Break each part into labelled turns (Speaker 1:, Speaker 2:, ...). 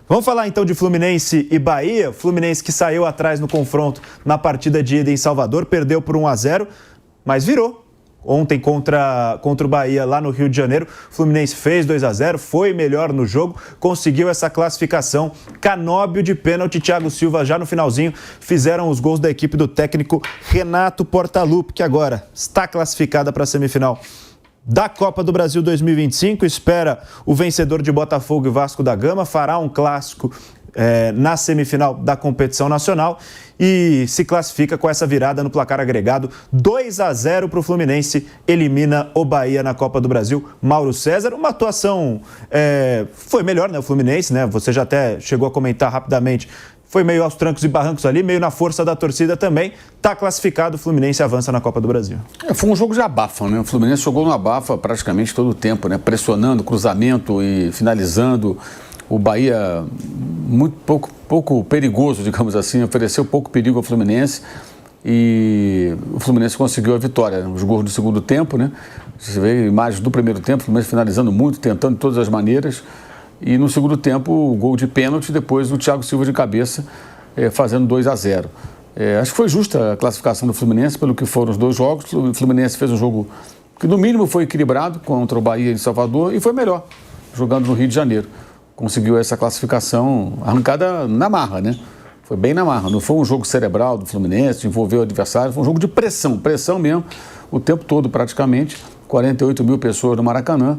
Speaker 1: Vamos falar então de Fluminense e Bahia. Fluminense que saiu atrás no confronto na partida de ida em Salvador, perdeu por 1-0, mas virou. Ontem contra o Bahia lá no Rio de Janeiro, Fluminense fez 2-0, foi melhor no jogo, conseguiu essa classificação. Canóbio de pênalti, Thiago Silva já no finalzinho fizeram os gols da equipe do técnico Renato Portaluppi, que agora está classificada para a semifinal da Copa do Brasil 2025, espera o vencedor de Botafogo e Vasco da Gama, fará um clássico na semifinal da competição nacional e se classifica com essa virada no placar agregado. 2-0 para o Fluminense, elimina o Bahia na Copa do Brasil. Mauro César, uma atuação foi melhor, né, o Fluminense, né? Você já até chegou a comentar rapidamente. Foi meio aos trancos e barrancos ali, meio na força da torcida também. Está classificado, o Fluminense avança na Copa do Brasil.
Speaker 2: Foi um jogo de abafa, né? O Fluminense jogou no abafa praticamente todo o tempo, né? Pressionando, cruzamento e finalizando. O Bahia, muito pouco perigoso, digamos assim, ofereceu pouco perigo ao Fluminense e o Fluminense conseguiu a vitória. Os gols do segundo tempo, né? Você vê imagens do primeiro tempo, o Fluminense finalizando muito, tentando de todas as maneiras. E no segundo tempo, o gol de pênalti, depois o Thiago Silva de cabeça, fazendo 2-0. Acho que foi justa a classificação do Fluminense, pelo que foram os dois jogos. O Fluminense fez um jogo que, no mínimo, foi equilibrado contra o Bahia em Salvador e foi melhor, jogando no Rio de Janeiro. Conseguiu essa classificação arrancada na marra, né? Foi bem na marra. Não foi um jogo cerebral do Fluminense, envolveu o adversário, foi um jogo de pressão mesmo, o tempo todo praticamente. 48 mil pessoas no Maracanã.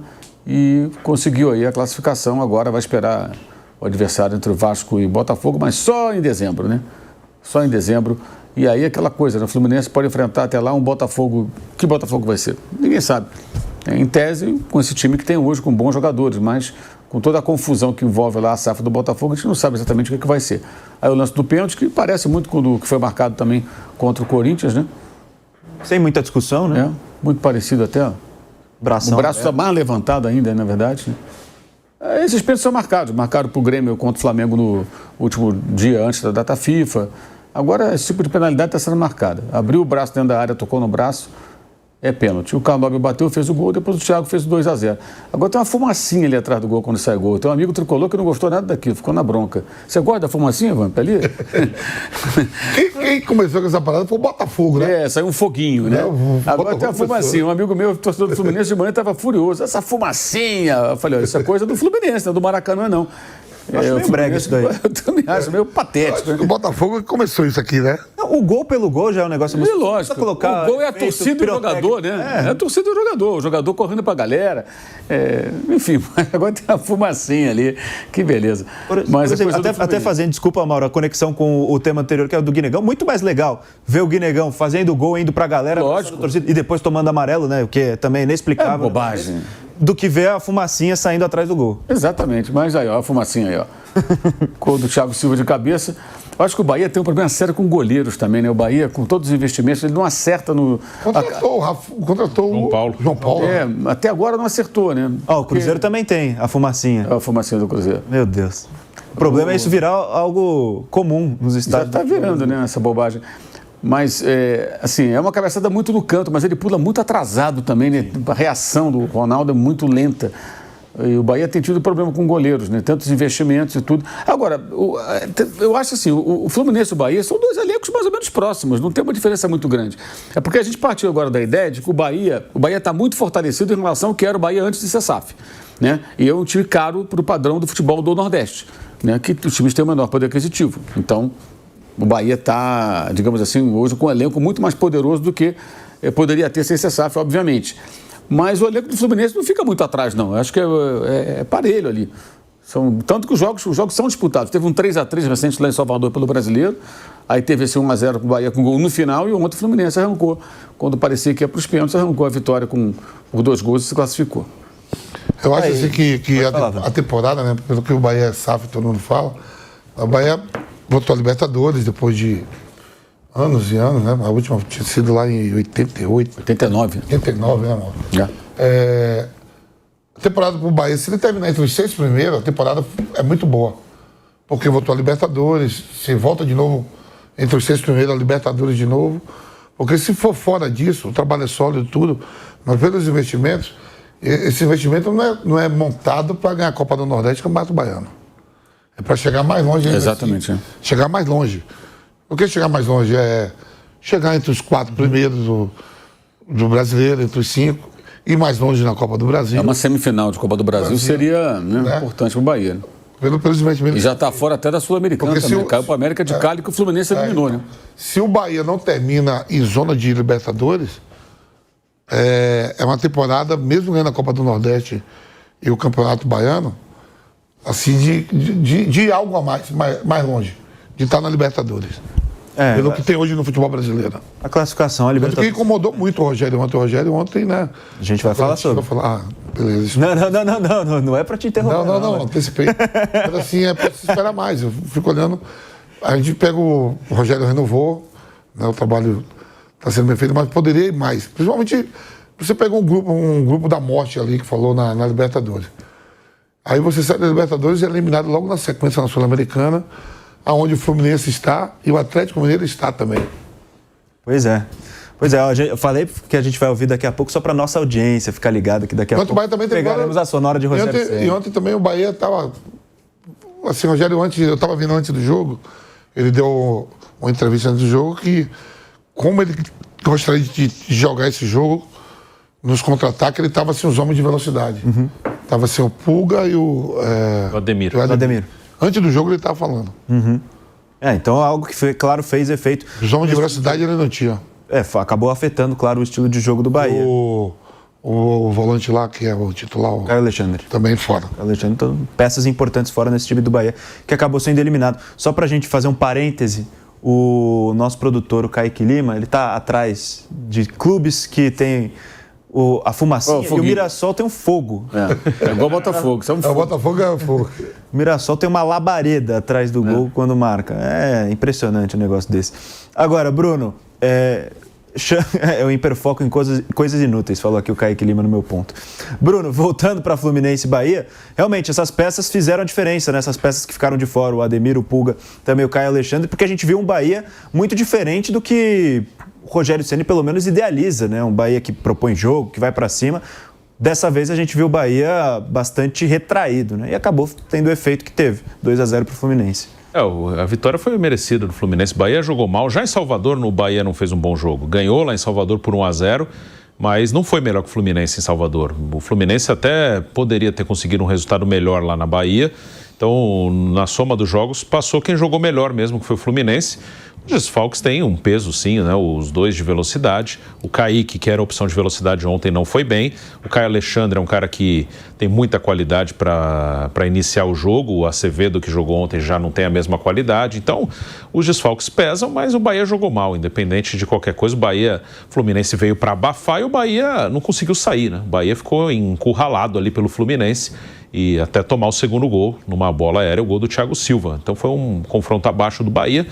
Speaker 2: E conseguiu aí a classificação, agora vai esperar o adversário entre o Vasco e Botafogo, mas só em dezembro, né? Só em dezembro. E aí aquela coisa, né? O Fluminense pode enfrentar até lá um Botafogo. Que Botafogo vai ser? Ninguém sabe. Em tese, com esse time que tem hoje, com bons jogadores, mas com toda a confusão que envolve lá a safra do Botafogo, a gente não sabe exatamente o que vai ser. Aí o lance do pênalti, que parece muito com o que foi marcado também contra o Corinthians, né?
Speaker 1: Sem muita discussão, né?
Speaker 2: Muito parecido até.
Speaker 1: Bração,
Speaker 2: o braço está mais levantado ainda, na verdade. Né? Esses pênaltis são marcados para o Grêmio contra o Flamengo no último dia antes da data FIFA. Agora, esse tipo de penalidade está sendo marcada. Abriu o braço dentro da área, tocou no braço, é pênalti. O Canóbio bateu, fez o gol, depois o Thiago fez o 2-0. Agora tem uma fumacinha ali atrás do gol quando sai gol. Tem um amigo tricolor que não gostou nada daquilo, ficou na bronca. Você gosta da fumacinha, Vamp, ali?
Speaker 3: Quem começou com essa parada foi o Botafogo, né?
Speaker 2: Saiu um foguinho, né? Agora tem a fumacinha. Um amigo meu, torcedor do Fluminense, de manhã estava furioso. Essa fumacinha. Eu falei, olha, isso é coisa do Fluminense, não é do Maracanã, não.
Speaker 1: Eu acho meio brega isso daí.
Speaker 2: Eu também acho meio patético.
Speaker 3: O Botafogo começou isso aqui, né?
Speaker 1: O gol pelo gol já é um negócio muito...
Speaker 2: Lógico. O gol é a torcida do jogador, né? É a torcida do jogador. O jogador correndo pra galera. Enfim, agora tem a fumacinha ali. Que beleza.
Speaker 1: Mas até fazendo, desculpa, Mauro, a conexão com o tema anterior, que é o do Guinegão. Muito mais legal ver o Guinegão fazendo o gol, indo pra galera, torcida, e depois tomando amarelo, né? O que é também inexplicável.
Speaker 2: É bobagem.
Speaker 1: Do que ver a fumacinha saindo atrás do gol.
Speaker 2: Exatamente, mas aí, ó, a fumacinha aí, ó. Gol do Thiago Silva de cabeça. Eu acho que o Bahia tem um problema sério com goleiros também, né? O Bahia, com todos os investimentos, ele não acerta no...
Speaker 3: Contratou o João Paulo.
Speaker 2: Até agora não acertou, né?
Speaker 1: O Cruzeiro também tem a fumacinha.
Speaker 2: A fumacinha do Cruzeiro.
Speaker 1: Meu Deus. O problema é isso virar algo comum nos estádios.
Speaker 2: Já está virando, né, essa bobagem. Mas, assim, é uma cabeçada muito no canto, mas ele pula muito atrasado também, né? A reação do Ronaldo é muito lenta. E o Bahia tem tido problema com goleiros, né? Tantos investimentos e tudo. Agora, eu acho assim, o Fluminense e o Bahia são dois elencos mais ou menos próximos, não tem uma diferença muito grande. É porque a gente partiu agora da ideia de que o Bahia está muito fortalecido em relação ao que era o Bahia antes de ser SAF, né? E é um time caro para o padrão do futebol do Nordeste, né? Que os times têm o menor poder aquisitivo. Então, o Bahia está, digamos assim, hoje com um elenco muito mais poderoso do que poderia ter sem ser SAF, obviamente. Mas o elenco do Fluminense não fica muito atrás, não. Eu acho que é parelho ali. Tanto que os jogos são disputados. Teve um 3-3 recente lá em Salvador pelo Brasileiro. Aí teve esse 1-0 com o Bahia com gol no final e ontem o Fluminense arrancou. Quando parecia que ia para os pênaltis, arrancou a vitória por 2 gols e se classificou.
Speaker 3: Eu acho assim que a temporada, né, pelo que o Bahia é SAF, todo mundo fala, o Bahia voltou a Libertadores depois de anos e anos, né? A última tinha sido lá em 88.
Speaker 2: 89.
Speaker 3: 89, né, amor? A temporada pro Bahia, se ele terminar entre os 6 primeiros, a temporada é muito boa. Porque voltou a Libertadores, se volta de novo entre os 6 primeiros, a Libertadores de novo. Porque se for fora disso, o trabalho é sólido e tudo, mas pelos investimentos, esse investimento não é montado para ganhar a Copa do Nordeste e o Campeonato Baiano. É para chegar mais longe.
Speaker 2: Exatamente.
Speaker 3: Assim, chegar mais longe. O que é chegar mais longe? É chegar entre os 4 primeiros do brasileiro, entre os 5, e mais longe na Copa do Brasil.
Speaker 2: É uma semifinal de Copa do Brasil seria importante para o Bahia. Né?
Speaker 3: Pelos investimentos.
Speaker 2: E já está fora até da Sul-Americana também. Caiu para a América de Cali, que o Fluminense eliminou, né?
Speaker 3: Se o Bahia não termina em zona de Libertadores, é uma temporada, mesmo ganhando a Copa do Nordeste e o Campeonato Baiano, assim, de algo a mais longe, de estar na Libertadores. Pelo que tem hoje no futebol brasileiro.
Speaker 1: A classificação, a Libertadores.
Speaker 3: O que incomodou muito o Rogério ontem, né?
Speaker 1: A gente vai falar sobre.
Speaker 3: Beleza.
Speaker 1: Não é para te interromper.
Speaker 3: Não, antecipei. Mas assim, é para se esperar mais. Eu fico olhando, a gente pega o Rogério renovou, né, o trabalho está sendo bem feito, mas poderia ir mais. Principalmente, você pega um grupo da morte ali que falou na Libertadores. Aí você sai da Libertadores e é eliminado logo na sequência na Sul-Americana, aonde o Fluminense está e o Atlético Mineiro está também.
Speaker 1: Pois é, eu falei que a gente vai ouvir daqui a pouco só para nossa audiência ficar ligada que daqui a pouco pegaremos a sonora de Rogério Ceni.
Speaker 3: E ontem também o Bahia estava... Assim, o Rogério, eu estava vendo antes do jogo, ele deu uma entrevista antes do jogo que, como ele gostaria de jogar esse jogo, nos contra-ataques, ele estava sem os homens de velocidade. Estava sem o Pulga e o
Speaker 4: Ademir.
Speaker 3: Antes do jogo ele estava falando.
Speaker 1: Então algo que, fez efeito.
Speaker 3: Os homens de velocidade ele não tinha.
Speaker 1: Acabou afetando, claro, o estilo de jogo do Bahia.
Speaker 3: O volante lá, que é o titular.
Speaker 1: Caio Alexandre.
Speaker 3: Também fora.
Speaker 1: Caio Alexandre, então, peças importantes fora nesse time do Bahia, que acabou sendo eliminado. Só pra gente fazer um parêntese, o nosso produtor, o Kaique Lima, ele tá atrás de clubes que tem a fumacinha e o Mirassol tem um fogo.
Speaker 2: É igual o Botafogo.
Speaker 3: O Botafogo é o fogo.
Speaker 1: O Mirassol tem uma labareda atrás do gol quando marca. É impressionante um negócio desse. Agora, Bruno, eu hiperfoco em coisas inúteis, falou aqui o Kaique Lima no meu ponto. Bruno, voltando para Fluminense e Bahia, realmente essas peças fizeram a diferença, né? Essas peças que ficaram de fora, o Ademir, o Pulga, também o Caio Alexandre, porque a gente viu um Bahia muito diferente do que o Rogério Ceni pelo menos idealiza, né? Um Bahia que propõe jogo, que vai para cima. Dessa vez a gente viu o Bahia bastante retraído, né? E acabou tendo o efeito que teve, 2-0 para o Fluminense.
Speaker 4: A vitória foi merecida do Fluminense. Bahia jogou mal. Já em Salvador, o Bahia não fez um bom jogo. Ganhou lá em Salvador por 1-0, mas não foi melhor que o Fluminense em Salvador. O Fluminense até poderia ter conseguido um resultado melhor lá na Bahia. Então, na soma dos jogos, passou quem jogou melhor mesmo, que foi o Fluminense. Os desfalques têm um peso, sim, né? Os dois de velocidade. O Kaique, que era opção de velocidade ontem, não foi bem. O Caio Alexandre é um cara que tem muita qualidade para iniciar o jogo. O Acevedo, que jogou ontem, já não tem a mesma qualidade. Então, os desfalques pesam, mas o Bahia jogou mal, independente de qualquer coisa. O Fluminense veio para abafar e o Bahia não conseguiu sair, né? O Bahia ficou encurralado ali pelo Fluminense e até tomar o segundo gol, numa bola aérea, o gol do Thiago Silva. Então, foi um confronto abaixo do Bahia.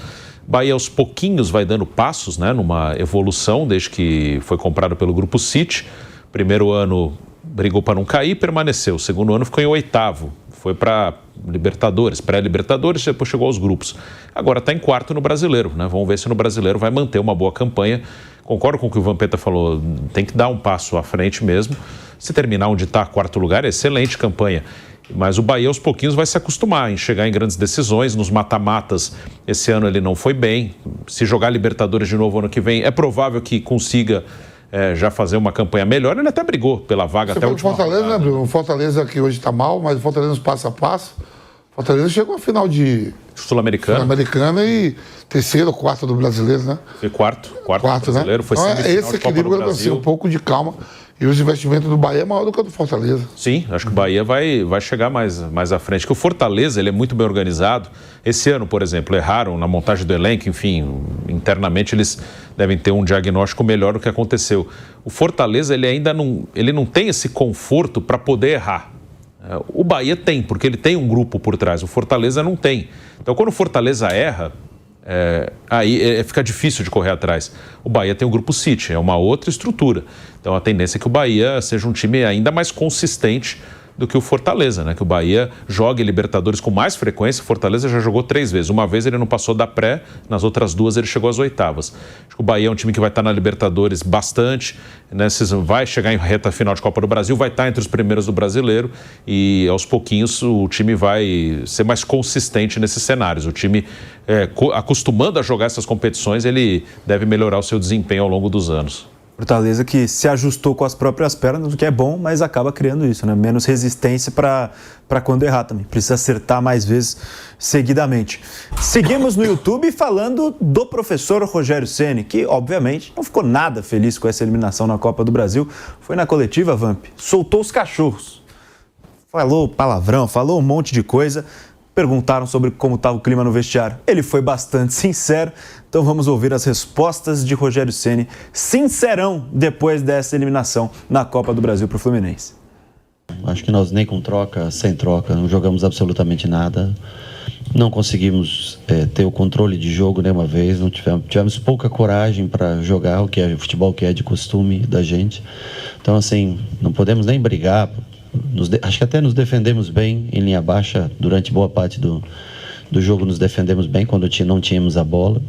Speaker 4: Bahia aos pouquinhos vai dando passos, né, numa evolução desde que foi comprado pelo Grupo City. Primeiro ano brigou para não cair, permaneceu. Segundo ano ficou em 8º, foi para Libertadores, pré-Libertadores, depois chegou aos grupos. Agora está em 4º no Brasileiro, né? Vamos ver se no Brasileiro vai manter uma boa campanha. Concordo com o que o Vampeta falou, tem que dar um passo à frente mesmo. Se terminar onde está, 4º lugar, é excelente campanha. Mas o Bahia, aos pouquinhos, vai se acostumar em chegar em grandes decisões. Nos mata-matas, esse ano ele não foi bem. Se jogar Libertadores de novo ano que vem, é provável que consiga já fazer uma campanha melhor. Ele até brigou pela vaga até a última
Speaker 3: Fortaleza, né, Bruno? O Fortaleza que hoje está mal, mas o Fortaleza nos passo a passo. O Fortaleza chegou à final de Sul-Americana e 3º, 4º do Brasileiro, né?
Speaker 4: Foi quarto do Brasileiro.
Speaker 3: Né?
Speaker 4: Foi
Speaker 3: então, esse equilíbrio, assim, um pouco de calma. E os investimentos do Bahia é maior do que o do Fortaleza.
Speaker 4: Sim, acho que o Bahia vai chegar mais à frente. Que o Fortaleza, ele é muito bem organizado. Esse ano, por exemplo, erraram na montagem do elenco. Enfim, internamente eles devem ter um diagnóstico melhor do que aconteceu. O Fortaleza, ele ainda não tem esse conforto para poder errar. O Bahia tem, porque ele tem um grupo por trás. O Fortaleza não tem. Então, quando o Fortaleza erra, aí fica difícil de correr atrás. O Bahia tem o Grupo City, é uma outra estrutura. Então a tendência é que o Bahia seja um time ainda mais consistente do que o Fortaleza, né? Que o Bahia joga em Libertadores com mais frequência. O Fortaleza já jogou 3 vezes. Uma vez ele não passou da pré, nas outras 2 ele chegou às oitavas. Acho que o Bahia é um time que vai estar na Libertadores bastante, né? Vai chegar em reta final de Copa do Brasil, vai estar entre os primeiros do Brasileiro e aos pouquinhos o time vai ser mais consistente nesses cenários. O time, acostumando a jogar essas competições, ele deve melhorar o seu desempenho ao longo dos anos.
Speaker 1: Fortaleza que se ajustou com as próprias pernas, o que é bom, mas acaba criando isso, né? Menos resistência para quando errar também. Precisa acertar mais vezes seguidamente. Seguimos no YouTube falando do professor Rogério Ceni, que obviamente não ficou nada feliz com essa eliminação na Copa do Brasil. Foi na coletiva, Vamp, soltou os cachorros. Falou palavrão, falou um monte de coisa. Perguntaram sobre como estava o clima no vestiário. Ele foi bastante sincero, então vamos ouvir as respostas de Rogério Ceni, sincerão, depois dessa eliminação na Copa do Brasil para o Fluminense.
Speaker 5: Acho que nós nem com troca, sem troca, não jogamos absolutamente nada. Não conseguimos ter o controle de jogo nenhuma vez, não tivemos pouca coragem para jogar o que é o futebol que é de costume da gente. Então, assim, não podemos nem brigar. Acho que até nos defendemos bem em linha baixa durante boa parte do jogo, nos defendemos bem quando não tínhamos a bola,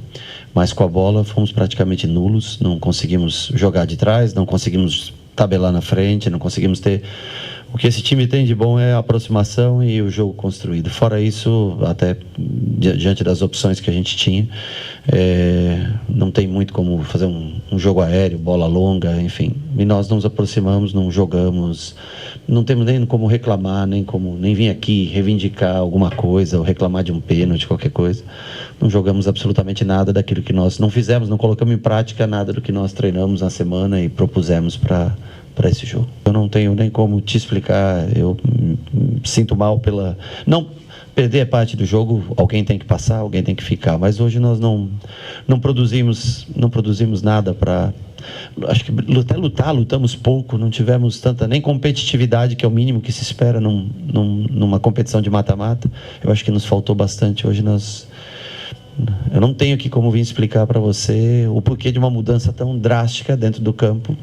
Speaker 5: mas com a bola fomos praticamente nulos, não conseguimos jogar de trás, não conseguimos tabelar na frente, não conseguimos ter... O que esse time tem de bom é a aproximação e o jogo construído. Fora isso, até diante das opções que a gente tinha, não tem muito como fazer um jogo aéreo, bola longa, enfim. E nós nos aproximamos, não jogamos, não temos nem como reclamar, nem vir aqui reivindicar alguma coisa ou reclamar de um pênalti, qualquer coisa. Não jogamos absolutamente nada daquilo que nós não fizemos, não colocamos em prática nada do que nós treinamos na semana e propusemos para esse jogo. Eu não tenho nem como te explicar, eu me sinto mal pela... Não, perder é parte do jogo, alguém tem que passar, alguém tem que ficar, mas hoje nós não produzimos nada para... Acho que até lutamos pouco, não tivemos tanta nem competitividade, que é o mínimo que se espera numa competição de mata-mata. Eu acho que nos faltou bastante. Hoje eu não tenho aqui como vir explicar para você o porquê de uma mudança tão drástica dentro do campo.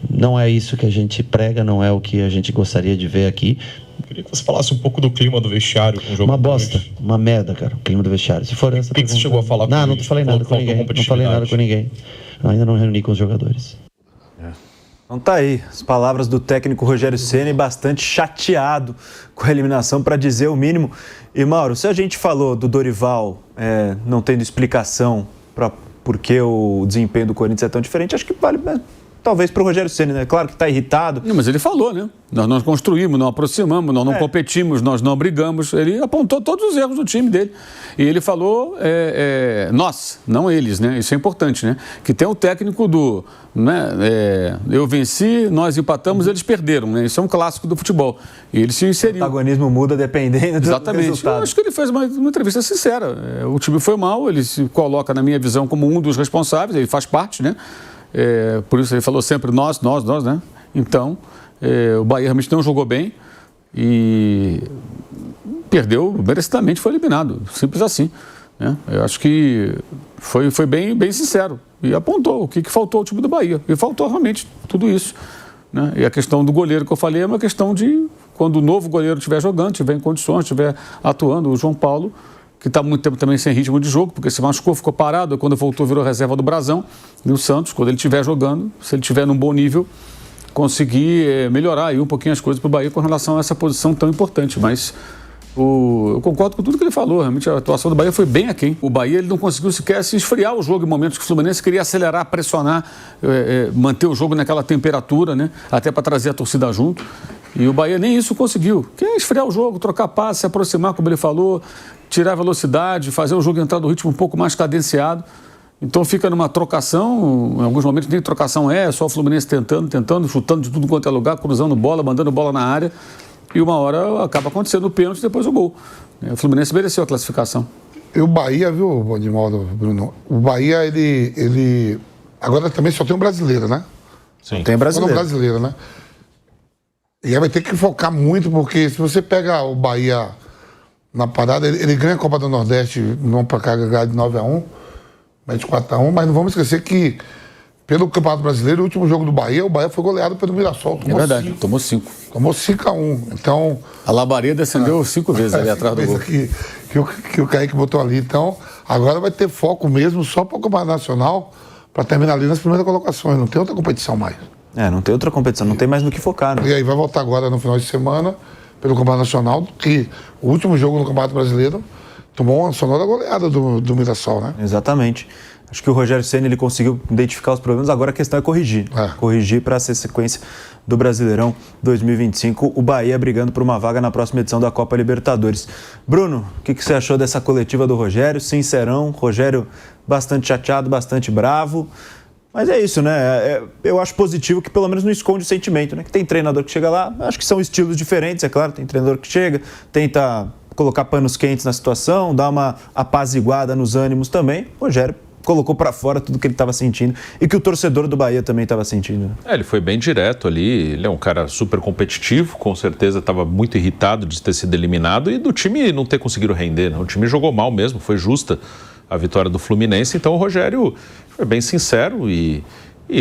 Speaker 5: Não é isso que a gente prega, não é o que a gente gostaria de ver aqui.
Speaker 6: Eu queria que você falasse um pouco do clima do vestiário com o jogo.
Speaker 5: Uma bosta, uma merda, cara, o clima do vestiário. Se for essa
Speaker 6: o que você chegou a falar com
Speaker 5: Não falei nada com ninguém. Não falei nada com ninguém. Ainda não reuni com os jogadores.
Speaker 1: Então tá aí, as palavras do técnico Rogério Ceni, bastante chateado com a eliminação, para dizer o mínimo. E Mauro, se a gente falou do Dorival não tendo explicação para por que o desempenho do Corinthians é tão diferente, acho que vale talvez para o Rogério Ceni, né? Claro que está irritado.
Speaker 2: Não, mas ele falou, né? Nós não construímos, não aproximamos, nós não competimos, nós não brigamos. Ele apontou todos os erros do time dele. E ele falou, nós, não eles, né? Isso é importante, né? Que tem o técnico do... Né? Eu venci, nós empatamos, eles perderam, né? Isso é um clássico do futebol. E ele se inseriu.
Speaker 1: O protagonismo muda dependendo do
Speaker 2: Exatamente.
Speaker 1: resultado.
Speaker 2: Eu acho que ele fez uma entrevista sincera. O time foi mal, ele se coloca, na minha visão, como um dos responsáveis, ele faz parte, né? Por isso ele falou sempre nós, né? Então, o Bahia realmente não jogou bem e perdeu merecidamente, foi eliminado, simples assim, né? Eu acho que foi bem sincero e apontou o que faltou ao time do Bahia, e faltou realmente tudo isso, né? E a questão do goleiro que eu falei é uma questão de quando o novo goleiro estiver jogando, estiver em condições, estiver atuando, o João Paulo, que está muito tempo também sem ritmo de jogo, porque se machucou, ficou parado, quando voltou virou reserva do Brasão, e o Santos, quando ele estiver jogando, se ele estiver num bom nível, conseguir melhorar aí um pouquinho as coisas para o Bahia com relação a essa posição tão importante, mas eu concordo com tudo que ele falou, realmente a atuação do Bahia foi bem aquém. O Bahia ele não conseguiu sequer se esfriar o jogo em momentos que o Fluminense queria acelerar, pressionar, manter o jogo naquela temperatura, né? Até para trazer a torcida junto. E o Bahia nem isso conseguiu. Quer esfriar o jogo, trocar passe, se aproximar, como ele falou, tirar velocidade, fazer o jogo entrar no ritmo um pouco mais cadenciado. Então fica numa trocação, em alguns momentos nem trocação é só o Fluminense tentando, chutando de tudo quanto é lugar, cruzando bola, mandando bola na área. E uma hora acaba acontecendo o pênalti e depois o gol. O Fluminense mereceu a classificação.
Speaker 3: E o Bahia, viu, Valdimaldo, Bruno? O Bahia, ele... Agora também só tem um brasileiro, né?
Speaker 1: Sim. Tem brasileiro.
Speaker 3: Só um brasileiro, né? E aí vai ter que focar muito, porque se você pega o Bahia na parada, ele ganha a Copa do Nordeste, não para carregar de 9-1, mas de 4-1, mas não vamos esquecer que pelo Campeonato Brasileiro, o último jogo do Bahia, o Bahia foi goleado pelo Mirassol.
Speaker 2: É verdade, tomou 5.
Speaker 3: Tomou 5-1. Então...
Speaker 2: A Labaria descendeu 5 vezes ali atrás do gol.
Speaker 3: Que o Kaique botou ali. Então, agora vai ter foco mesmo só para o Campeonato Nacional para terminar ali nas primeiras colocações. Não tem outra competição mais.
Speaker 1: Não tem outra competição, não tem mais no que focar, né?
Speaker 3: E aí vai voltar agora no final de semana pelo Campeonato Nacional, que o último jogo no Campeonato Brasileiro tomou uma sonora goleada do Mirassol, né?
Speaker 1: Exatamente. Acho que o Rogério Ceni ele conseguiu identificar os problemas, agora a questão é corrigir. Corrigir para ser sequência do Brasileirão 2025, o Bahia brigando por uma vaga na próxima edição da Copa Libertadores. Bruno, o que você achou dessa coletiva do Rogério? Sincerão, Rogério bastante chateado, bastante bravo. Mas é isso, né? Eu acho positivo que pelo menos não esconde o sentimento, né? Que tem treinador que chega lá, acho que são estilos diferentes, é claro. Tem treinador que chega, tenta colocar panos quentes na situação, dar uma apaziguada nos ânimos também. O Rogério colocou para fora tudo que ele estava sentindo e que o torcedor do Bahia também estava sentindo.
Speaker 4: Ele foi bem direto ali, ele é um cara super competitivo, com certeza estava muito irritado de ter sido eliminado e do time não ter conseguido render, né? O time jogou mal mesmo, foi justa a vitória do Fluminense, então o Rogério foi bem sincero e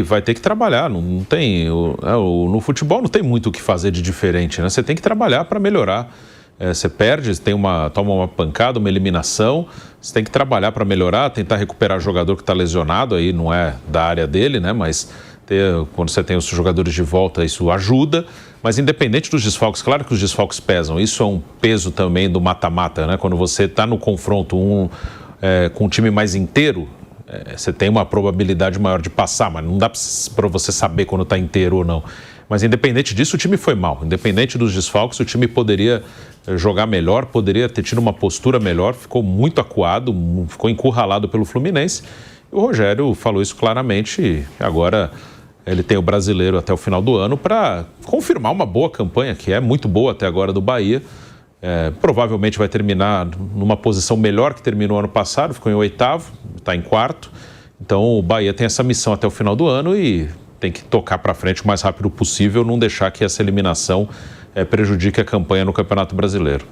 Speaker 4: vai ter que trabalhar, não tem, no futebol não tem muito o que fazer de diferente, né? Você tem que trabalhar para melhorar. Você perde, toma uma pancada, uma eliminação, você tem que trabalhar para melhorar, tentar recuperar jogador que está lesionado, aí não é da área dele, né? Mas quando você tem os jogadores de volta, isso ajuda. Mas independente dos desfalques, claro que os desfalques pesam, isso é um peso também do mata-mata, né? Quando você está no confronto com um time mais inteiro, você tem uma probabilidade maior de passar, mas não dá para você saber quando está inteiro ou não. Mas independente disso, o time foi mal. Independente dos desfalques, o time poderia jogar melhor, poderia ter tido uma postura melhor, ficou muito acuado, ficou encurralado pelo Fluminense. E o Rogério falou isso claramente e agora ele tem o Brasileiro até o final do ano para confirmar uma boa campanha, que é muito boa até agora do Bahia. Provavelmente vai terminar numa posição melhor que terminou ano passado, ficou em 8º, está em 4º. Então o Bahia tem essa missão até o final do ano e tem que tocar para frente o mais rápido possível, não deixar que essa eliminação prejudique a campanha no Campeonato Brasileiro.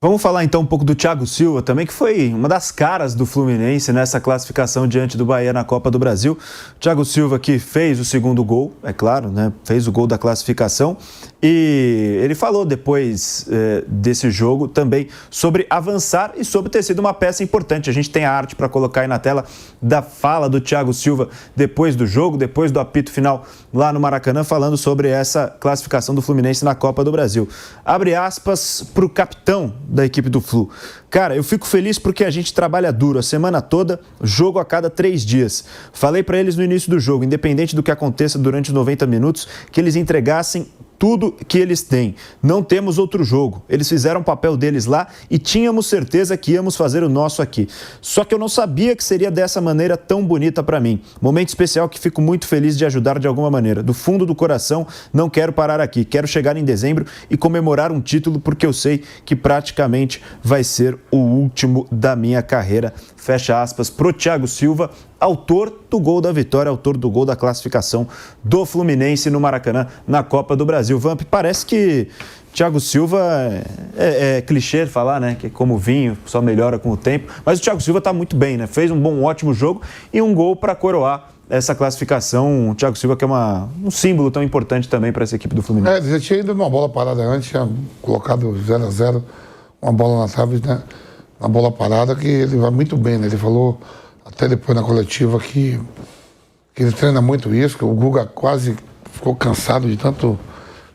Speaker 1: Vamos falar então um pouco do Thiago Silva também, que foi uma das caras do Fluminense nessa classificação diante do Bahia na Copa do Brasil. Thiago Silva que fez o segundo gol, é claro, né? Fez o gol da classificação e ele falou depois desse jogo também sobre avançar e sobre ter sido uma peça importante. A gente tem a arte para colocar aí na tela da fala do Thiago Silva depois do jogo, depois do apito final lá no Maracanã, falando sobre essa classificação do Fluminense na Copa do Brasil. Abre aspas para o capitão da equipe do Flu. Cara, eu fico feliz porque a gente trabalha duro a semana toda, jogo a cada 3 dias. Falei para eles no início do jogo, independente do que aconteça durante os 90 minutos, que eles entregassem tudo que eles têm. Não temos outro jogo. Eles fizeram o papel deles lá e tínhamos certeza que íamos fazer o nosso aqui. Só que eu não sabia que seria dessa maneira tão bonita para mim. Momento especial que fico muito feliz de ajudar de alguma maneira. Do fundo do coração, não quero parar aqui. Quero chegar em dezembro e comemorar um título porque eu sei que praticamente vai ser o último da minha carreira. Fecha aspas pro Thiago Silva, autor do gol da vitória, autor do gol da classificação do Fluminense no Maracanã na Copa do Brasil. Vamp, parece que Thiago Silva é clichê falar, né? Que é como vinho, só melhora com o tempo. Mas o Thiago Silva está muito bem, né? Fez um ótimo jogo e um gol para coroar essa classificação. O Thiago Silva que é um símbolo tão importante também para essa equipe do Fluminense.
Speaker 3: Ele já tinha ido numa bola parada antes, tinha colocado 0-0, uma bola na trave, né? Uma bola parada que ele vai muito bem, né? Ele falou até depois na coletiva que ele treina muito isso, que o Guga quase ficou cansado de tanto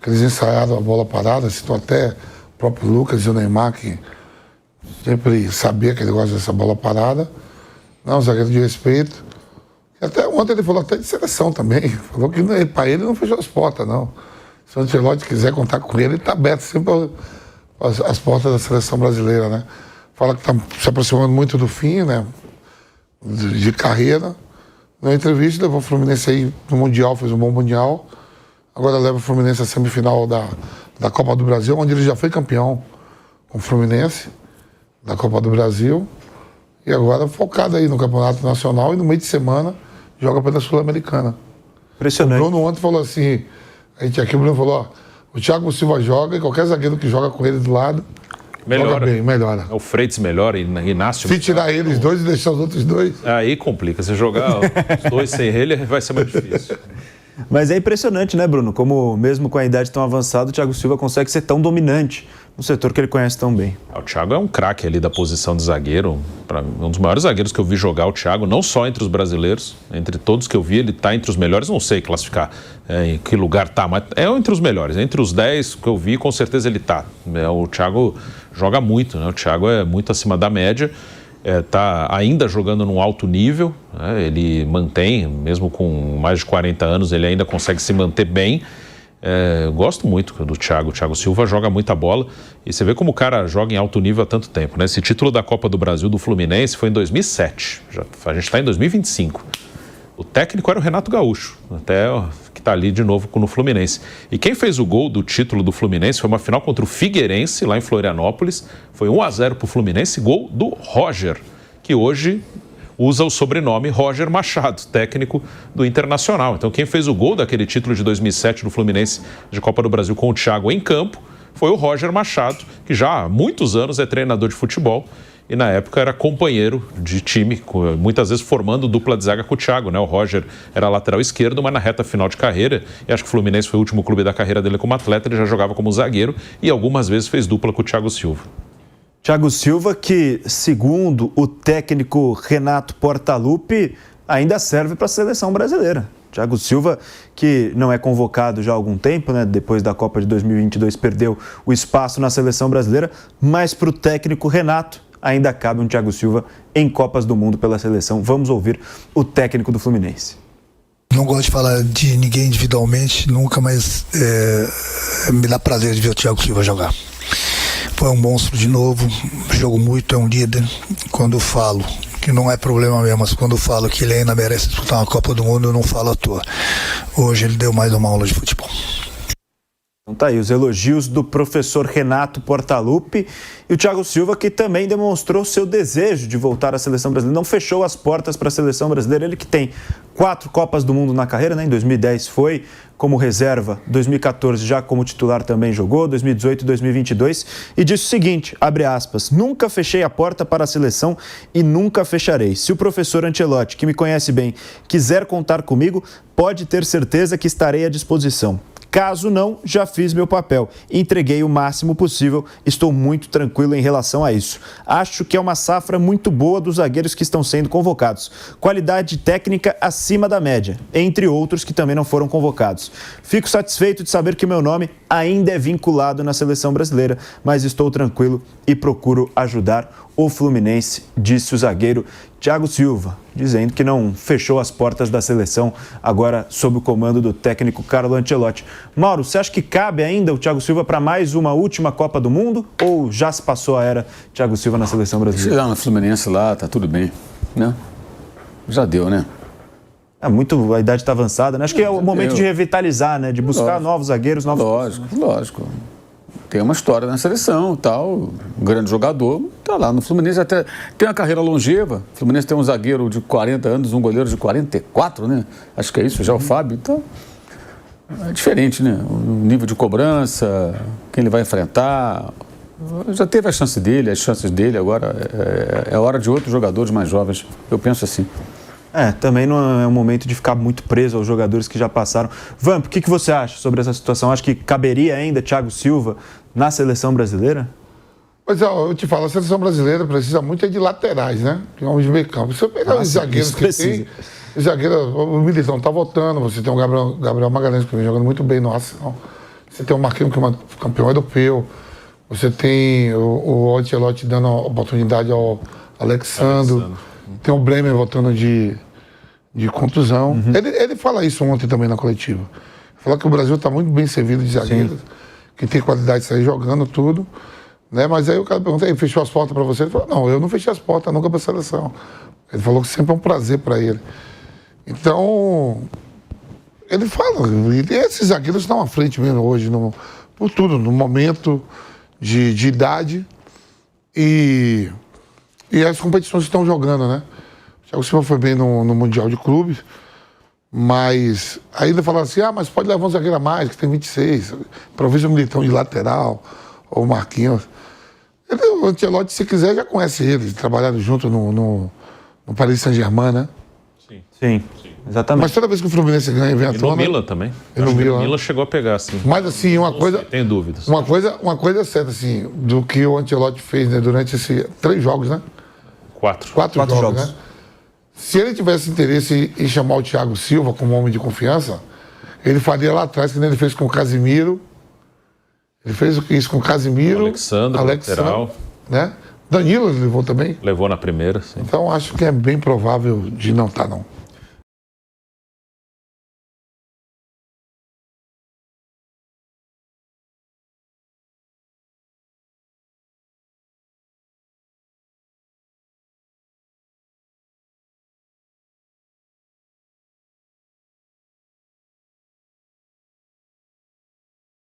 Speaker 3: que eles ensaiaram a bola parada, citou até o próprio Lucas e o Neymar, que sempre sabia que ele gosta dessa bola parada. Não, zagueiro de respeito. E até ontem ele falou até de seleção também, falou que para ele não fechou as portas, não. Se o Ancelotti quiser contar com ele está aberto sempre as portas da seleção brasileira, né? Fala que está se aproximando muito do fim, né? De carreira. Na entrevista, levou o Fluminense aí no Mundial, fez um bom Mundial. Agora leva o Fluminense à semifinal da Copa do Brasil, onde ele já foi campeão com o Fluminense, da Copa do Brasil. E agora focado aí no Campeonato Nacional e no meio de semana joga pela Sul-Americana.
Speaker 1: Impressionante.
Speaker 3: O Bruno ontem falou assim, o Bruno falou, ó, o Thiago Silva joga e qualquer zagueiro que joga com ele do lado,
Speaker 4: Melhora.
Speaker 3: Joga bem, melhora.
Speaker 4: O Freitas melhora, Inácio.
Speaker 3: Se tirar eles dois e deixar os outros dois...
Speaker 4: Aí complica. Se jogar os dois sem ele, vai ser mais difícil.
Speaker 1: Mas é impressionante, né, Bruno? Como mesmo com a idade tão avançada, o Thiago Silva consegue ser tão dominante no setor que ele conhece tão bem.
Speaker 4: O Thiago é um craque ali da posição de zagueiro. Um dos maiores zagueiros que eu vi jogar o Thiago, não só entre os brasileiros, entre todos que eu vi, ele está entre os melhores. Não sei classificar em que lugar está, mas é entre os melhores. Entre os 10 que eu vi, com certeza ele está. O Thiago joga muito, né? O Thiago é muito acima da média. Está ainda jogando num alto nível, né? Ele mantém, mesmo com mais de 40 anos, ele ainda consegue se manter bem. Eu gosto muito do Thiago. O Thiago Silva joga muita bola e você vê como o cara joga em alto nível há tanto tempo, né? Esse título da Copa do Brasil do Fluminense foi em 2007, a gente está em 2025. O técnico era o Renato Gaúcho, até que está ali de novo no Fluminense. E quem fez o gol do título do Fluminense foi uma final contra o Figueirense, lá em Florianópolis. Foi 1-0 para o Fluminense, gol do Roger, que hoje usa o sobrenome Roger Machado, técnico do Internacional. Então quem fez o gol daquele título de 2007 do Fluminense de Copa do Brasil com o Thiago em campo foi o Roger Machado, que já há muitos anos é treinador de futebol. E na época era companheiro de time, muitas vezes formando dupla de zaga com o Thiago, né? O Roger era lateral esquerdo, mas na reta final de carreira, e acho que o Fluminense foi o último clube da carreira dele como atleta, ele já jogava como zagueiro e algumas vezes fez dupla com o Thiago Silva.
Speaker 1: Thiago Silva, que, segundo o técnico Renato Portaluppi, ainda serve para a seleção brasileira. Thiago Silva, que não é convocado já há algum tempo, né? Depois da Copa de 2022 perdeu o espaço na seleção brasileira, mas para o técnico Renato ainda cabe um Thiago Silva em Copas do Mundo pela seleção. Vamos ouvir o técnico do Fluminense.
Speaker 7: Não gosto de falar de ninguém individualmente, nunca, mas me dá prazer de ver o Thiago Silva jogar. Foi um monstro de novo, jogou muito, é um líder. Quando eu falo, que não é problema mesmo, mas quando eu falo que ele ainda merece disputar uma Copa do Mundo, eu não falo à toa. Hoje ele deu mais uma aula de futebol.
Speaker 1: Então tá aí os elogios do professor Renato Portaluppi e o Thiago Silva, que também demonstrou seu desejo de voltar à seleção brasileira. Não fechou as portas para a seleção brasileira. Ele que tem 4 Copas do Mundo na carreira, né? Em 2010 foi como reserva, 2014 já como titular também jogou, 2018 e 2022. E disse o seguinte, abre aspas, nunca fechei a porta para a seleção e nunca fecharei. Se o professor Ancelotti, que me conhece bem, quiser contar comigo, pode ter certeza que estarei à disposição. Caso não, já fiz meu papel, entreguei o máximo possível, estou muito tranquilo em relação a isso. Acho que é uma safra muito boa dos zagueiros que estão sendo convocados. Qualidade técnica acima da média, entre outros que também não foram convocados. Fico satisfeito de saber que meu nome ainda é vinculado na seleção brasileira, mas estou tranquilo e procuro ajudar o Fluminense, disse o zagueiro Thiago Silva, dizendo que não fechou as portas da seleção agora sob o comando do técnico Carlo Ancelotti. Mauro, você acha que cabe ainda o Thiago Silva para mais uma última Copa do Mundo ou já se passou a era Thiago Silva na seleção brasileira?
Speaker 2: Chegar no Fluminense lá, tá tudo bem, né? Já deu, né?
Speaker 1: A idade está avançada, né? Acho que é o momento de revitalizar, né? De buscar novos zagueiros, novos...
Speaker 2: Lógico. Tem uma história na seleção, tal, um grande jogador, tá lá no Fluminense, até tem uma carreira longeva. O Fluminense tem um zagueiro de 40 anos, um goleiro de 44, né? Acho que é isso, já o Fábio, então é diferente, né? O nível de cobrança, quem ele vai enfrentar, já teve a chance dele, as chances dele, agora é hora de outros jogadores mais jovens, eu penso assim.
Speaker 1: Também não é um momento de ficar muito preso aos jogadores que já passaram. Vamp, o que você acha sobre essa situação? Acho que caberia ainda Thiago Silva na seleção brasileira?
Speaker 3: Mas eu te falo, a seleção brasileira precisa muito de laterais, né? Que homens de meio campo. Se eu pegar os zagueiros que tem, o Militão tá voltando, você tem o Gabriel Magalhães, que vem jogando muito bem no Arsenal. Você tem o Marquinhos, que é campeão europeu. Você tem o Ancelotti dando a oportunidade ao Alexandro. Tem o Bremer voltando de contusão. Uhum. Ele fala isso ontem também na coletiva. Fala que o Brasil está muito bem servido de zagueiros, que tem qualidade de sair jogando tudo. Né? Mas aí o cara pergunta, ele fechou as portas para você? Ele falou, não, eu não fechei as portas nunca para a seleção. Ele falou que sempre é um prazer para ele. Então, ele fala, e esses zagueiros estão à frente mesmo hoje, por tudo, no momento de idade e as competições que estão jogando, né? O Thiago Silva foi bem no Mundial de Clubes, mas ainda falaram assim, mas pode levar um zagueiro a mais, que tem 26, talvez um Militão de lateral, ou o Marquinhos. O Ancelotti, se quiser, já conhece ele. Trabalharam junto no Paris Saint-Germain, né?
Speaker 1: Sim, exatamente.
Speaker 3: Mas toda vez que o Fluminense ganha, vem à
Speaker 4: E
Speaker 3: tona...
Speaker 4: no Milan também.
Speaker 3: E no
Speaker 4: Acho que
Speaker 3: Milan.
Speaker 4: O Milan chegou a pegar, sim.
Speaker 3: Mas assim, uma coisa...
Speaker 4: Tem dúvidas.
Speaker 3: Uma coisa é certa, assim, do que o Ancelotti fez, né, durante esses 3 jogos, né?
Speaker 4: 4.
Speaker 3: 4 jogos, né? Se ele tivesse interesse em chamar o Thiago Silva como homem de confiança, ele faria lá atrás, que nem ele fez com o Casimiro. Ele fez isso com o Casimiro.
Speaker 4: Alexandre, lateral.
Speaker 3: Né? Danilo ele levou também.
Speaker 4: Levou na primeira, sim.
Speaker 3: Então acho que é bem provável de não estar, não.